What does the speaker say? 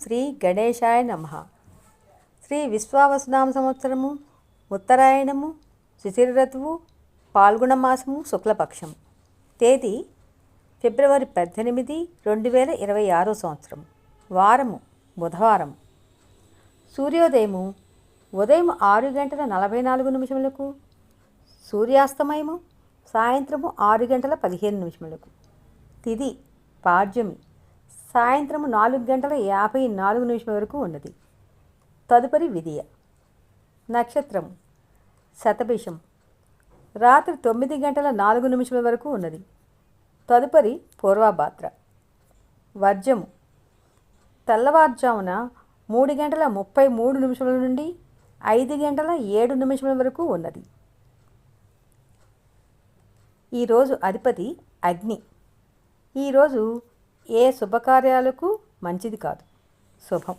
శ్రీ గణేశాయ నమః. శ్రీ విశ్వావసునామ సంవత్సరము, ఉత్తరాయణము, శిశిర ఋతువు, పాల్గొన మాసము, శుక్లపక్షం. తేదీ ఫిబ్రవరి 18, 2026 సంవత్సరం. వారము బుధవారం. సూర్యోదయము ఉదయం 6:44 సూర్యాస్తమయము సాయంత్రము 6:15. తిథి పాడ్యమి సాయంత్రము 4:54 వరకు ఉన్నది. తదుపరి విధియ. నక్షత్రం శతభిషం రాత్రి 9:04 వరకు ఉన్నది. తదుపరి పూర్వభాద్ర. వర్జము తెల్లవారుజామున 3:33 నుండి 5:07 వరకు ఉన్నది. ఈరోజు అధిపతి అగ్ని. ఈరోజు ఏ శుభకార్యాలకు మంచిది కాదు. శుభం.